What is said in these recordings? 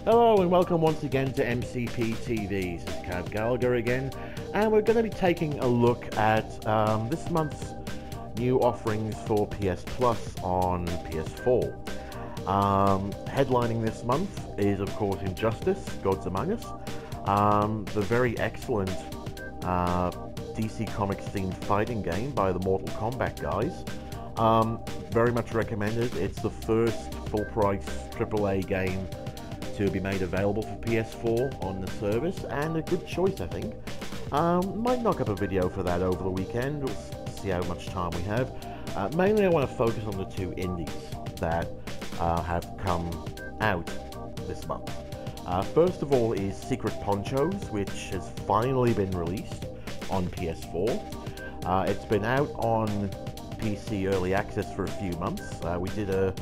Hello and welcome once again to MCP TV. This is Cav Gallagher again, and we're going to be taking a look at this month's new offerings for PS Plus on PS4. Headlining this month is, of course, Injustice: Gods Among Us, the very excellent DC Comics themed fighting game by the Mortal Kombat guys. Very much recommended. It's the first full-price AAA game to be made available for PS4 on the service, and a good choice, I think. Might knock up a video for that over the weekend. We'll see how much time we have. Mainly I want to focus on the two indies that have come out this month. First of all is Secret Ponchos, which has finally been released on PS4. It's been out on PC Early Access for a few months. We did a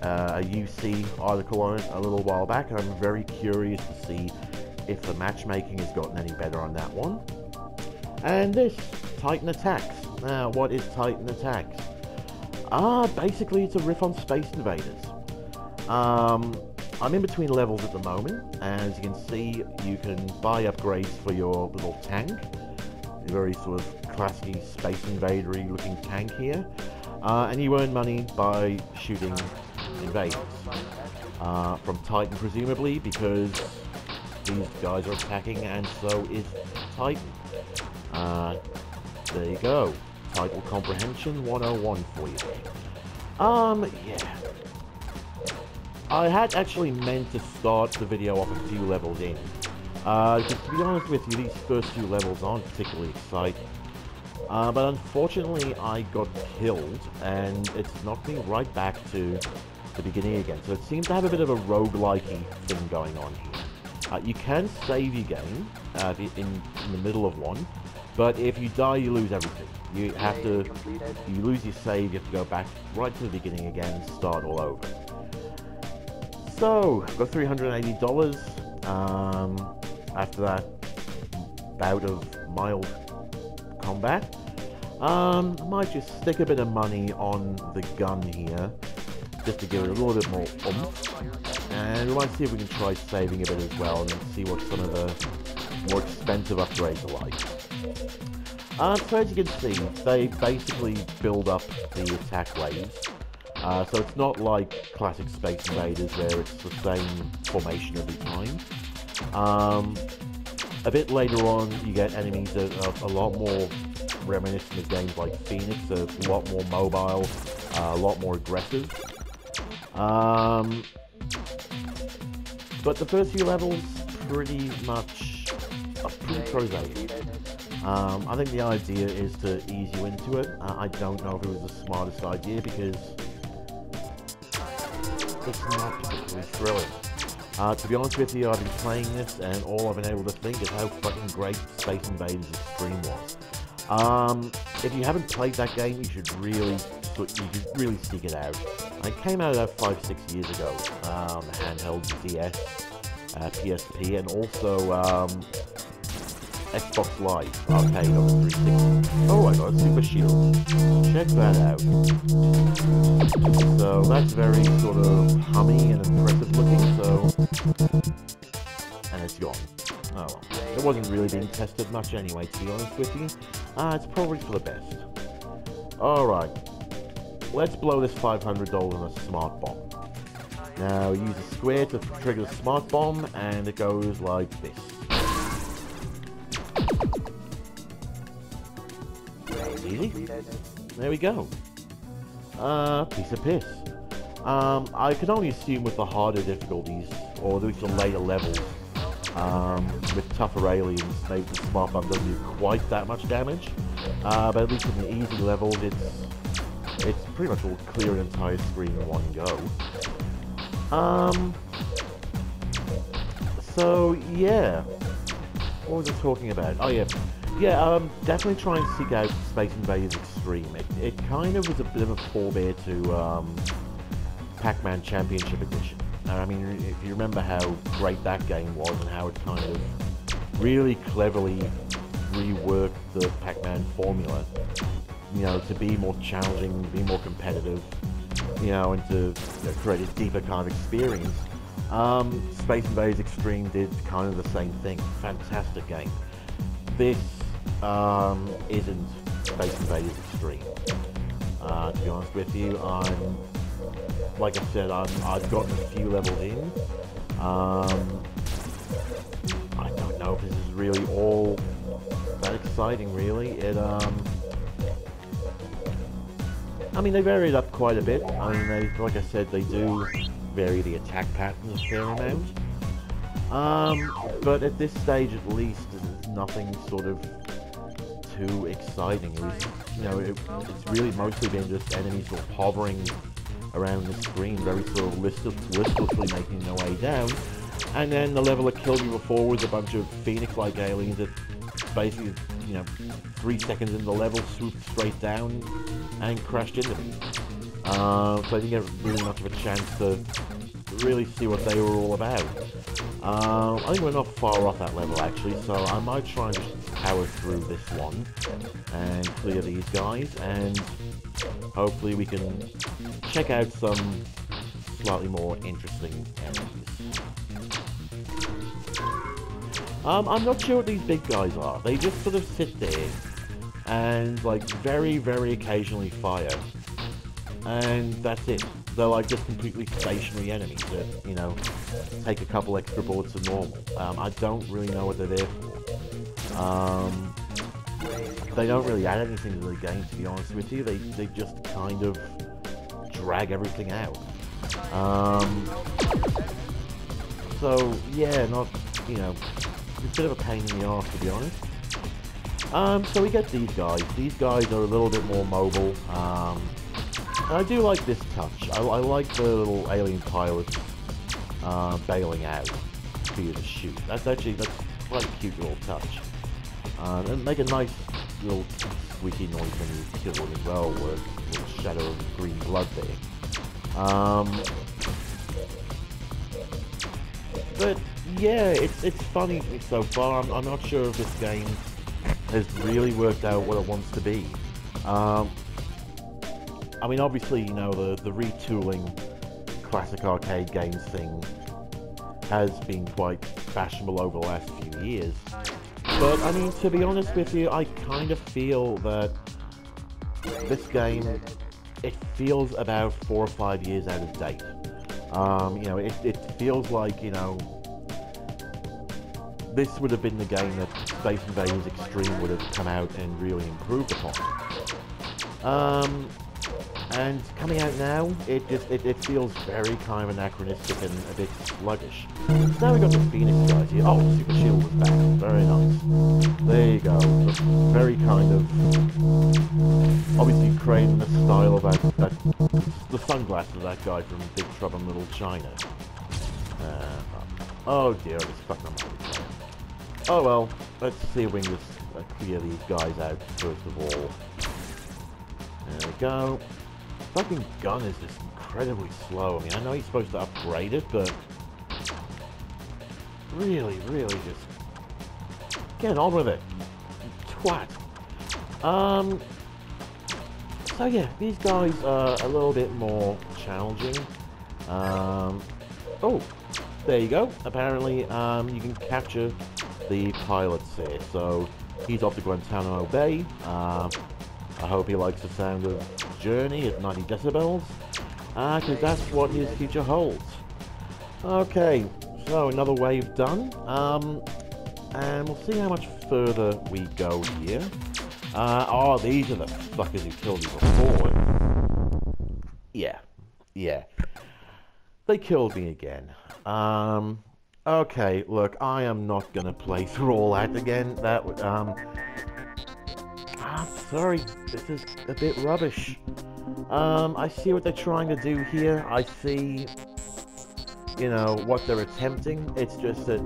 UC article on it a little while back, and I'm very curious to see if the matchmaking has gotten any better on that one. And this, Titan Attacks. Now, what is Titan Attacks? Basically it's a riff on Space Invaders. I'm in between levels at the moment. As you can see, you can buy upgrades for your little tank. A very sort of classy Space Invader-y looking tank here. And you earn money by shooting invaders. From Titan, presumably, because these guys are attacking, and so is Titan. There you go. Title Comprehension 101 for you. Yeah. I had actually meant to start the video off a few levels in. Because to be honest with you, these first few levels aren't particularly exciting. But unfortunately, I got killed, and it's knocked me right back to the beginning again. So it seems to have a bit of a roguelike-y thing going on here. You can save your game in the middle of one, but if you die, you lose everything. You lose your save, you have to go back right to the beginning again and start all over. So, I've got $380 after that bout of mild combat. Might just stick a bit of money on the gun here, just to give it a little bit more oomph. And we might see if we can try saving a bit as well, and see what some of the more expensive upgrades are like. So as you can see, they basically build up the attack waves. So it's not like classic Space Invaders where it's the same formation every time. A bit later on, you get enemies that are a lot more reminiscent of games like Phoenix, a lot more mobile, a lot more aggressive. But the first few levels pretty much are pretty prosaic. I think the idea is to ease you into it. I don't know if it was the smartest idea, because it's not particularly thrilling. To be honest with you, I've been playing this, and all I've been able to think is how fucking great Space Invaders Extreme was. If you haven't played that game, you should really seek it out. It came out about 5-6 years ago on the handheld DS, PSP, and also Xbox Live Arcade on the 360. Oh, I got a Super Shield. Check that out. So that's very sort of hummy and impressive looking, and it's gone. Oh well. It wasn't really being tested much anyway, to be honest with you. It's probably for the best. Alright. Let's blow this $500 on a smart bomb. Now, use a square to trigger the smart bomb, and it goes like this. Easy. There we go. Piece of piss. I can only assume with the harder difficulties, or at least the later levels, with tougher aliens, maybe the smart bomb doesn't do quite that much damage. But at least in the easy levels, it's pretty much all clear an entire screen in one go. So yeah, what was I talking about? Oh yeah. Yeah, definitely try and seek out Space Invaders Extreme. It kind of was a bit of a forebear to Pac-Man Championship Edition. I mean, if you remember how great that game was, and how it kind of really cleverly reworked the Pac-Man formula, you know, to be more challenging, be more competitive, you know, and to create a deeper kind of experience. Space Invaders Extreme did kind of the same thing. Fantastic game. This isn't Space Invaders Extreme. To be honest with you, like I said, I've gotten a few levels in. I don't know if this is really all that exciting, really. I mean, they vary it up quite a bit. I mean, like I said, they do vary the attack patterns a fair amount. But at this stage, at least, there's nothing sort of too exciting. It's really mostly been just enemies sort of hovering around the screen, very sort of listlessly making their way down. And then the level that killed me before was a bunch of Phoenix-like aliens that basically, 3 seconds into the level, swooped straight down and crashed into me. So I didn't get really much of a chance to really see what they were all about. I think we're not far off that level, actually, so I might try and just power through this one and clear these guys, and hopefully we can check out some slightly more interesting enemies. I'm not sure what these big guys are. They just sort of sit there and, like, very, very occasionally fire. And that's it. They're, like, just completely stationary enemies that, take a couple extra bullets than normal. I don't really know what they're there for. They don't really add anything to the game, to be honest with you. They just kind of drag everything out. So, yeah, not, it's a bit of a pain in the arse, to be honest. So we get these guys. These guys are a little bit more mobile. I do like this touch. I like the little alien pilots bailing out for you to shoot. That's quite a cute little touch. And make a nice little squeaky noise when you kill them as well, with a little shadow of green blood there. But yeah, it's funny so far. I'm not sure if this game has really worked out what it wants to be. I mean, obviously, the retooling classic arcade games thing has been quite fashionable over the last few years. But, I mean, to be honest with you, I kind of feel that this game, it feels about 4 or 5 years out of date. It feels like, this would have been the game that Space Invaders Extreme would have come out and really improved upon. And coming out now, it feels very kind of anachronistic and a bit sluggish. So now we've got the Phoenix guys here. Oh, Super Shield was back. Very nice. There you go. Very kind of, obviously creating the style of the sunglasses of that guy from Big Trouble in Little China. Oh dear, I just fucked up my. Oh well, let's see if we can just clear these guys out first of all. There we go. Fucking gun is just incredibly slow. I mean, I know he's supposed to upgrade it, but really just get on with it. Twat. So yeah, these guys are a little bit more challenging. Oh, there you go. Apparently, you can capture the pilots here. So he's off to Guantanamo Bay. I hope he likes the sound of Journey at 90 decibels, because that's what his future holds. Okay, so another wave done, and we'll see how much further we go here. Oh, these are the fuckers who killed me before. Yeah. They killed me again. Okay, look, I am not gonna play through all that again. That would, sorry, this is a bit rubbish. I see what they're trying to do here. I see, what they're attempting. It's just that,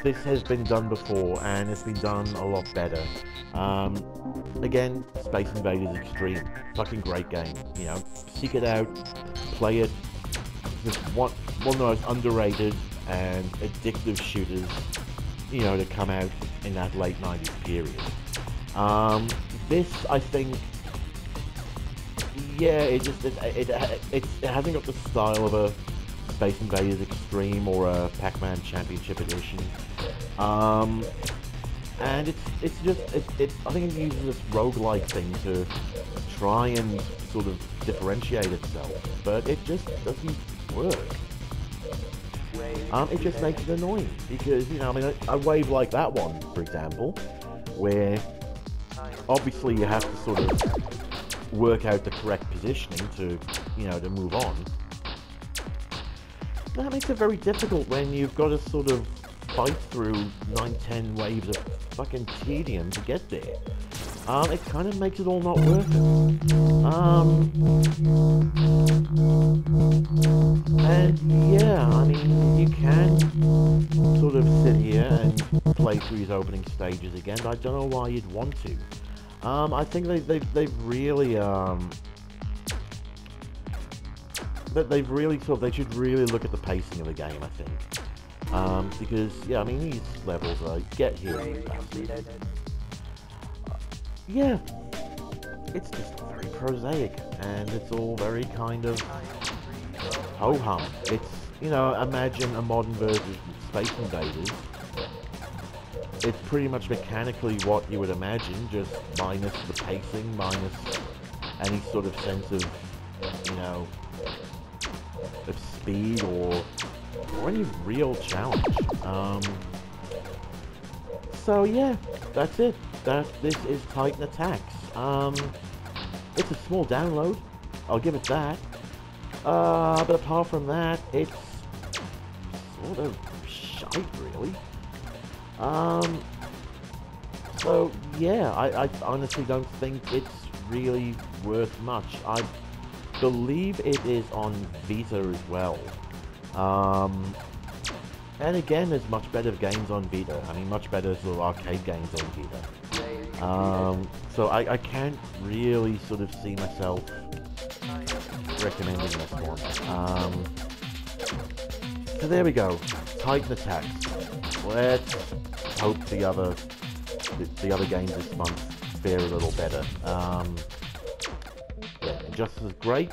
this has been done before, and it's been done a lot better. Again, Space Invaders Extreme. Fucking great game. Seek it out, play it. Just one of the most underrated and addictive shooters, to come out in that late 90s period. This, I think, yeah, it hasn't got the style of a Space Invaders Extreme or a Pac-Man Championship Edition. And it's just I think it uses this roguelike thing to try and sort of differentiate itself, but it just doesn't work. It just makes it annoying because, you know, I mean, a wave like that one, for example, where obviously you have to sort of work out the correct positioning to, you know, to move on. That makes it very difficult when you've got to sort of fight through 9-10 waves of fucking tedium to get there. It kind of makes it all not worth it. And yeah, I mean, you can sort of sit here and play through these opening stages again, but I don't know why you'd want to. I think they've really they should really look at the pacing of the game, I think. Because, yeah, I mean, these levels are, get here, you bastard. Yeah, it's just very prosaic, and it's all very kind of ho-hum. It's, you know, imagine a modern version of Space Invaders. It's pretty much mechanically what you would imagine, just minus the pacing, minus any sort of sense of, you know, of speed or any real challenge. So yeah, that's it. This is Titan Attacks. It's a small download, I'll give it that. But apart from that, it's sort of shite, really. So yeah, I honestly don't think it's really worth much. I believe it is on Vita as well. And again, there's much better games on Vita. I mean, much better sort of arcade games on Vita. So I can't really sort of see myself recommending this one. So there we go, Titan Attacks. Let's hope the other games this month fare a little better. Yeah, Injustice is great.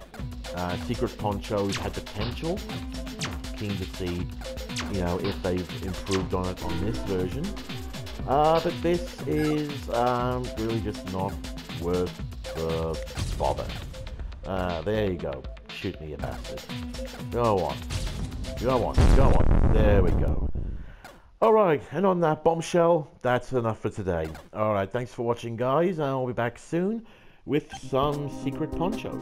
Secret Ponchos had potential. Keen to see, you know, if they've improved on it on this version. But this is really just not worth the bother. There you go. Shoot me, you bastard. Go on. Go on. Go on. There we go. Alright, and on that bombshell, that's enough for today. Alright, thanks for watching, guys, and I'll be back soon with some Secret Ponchos.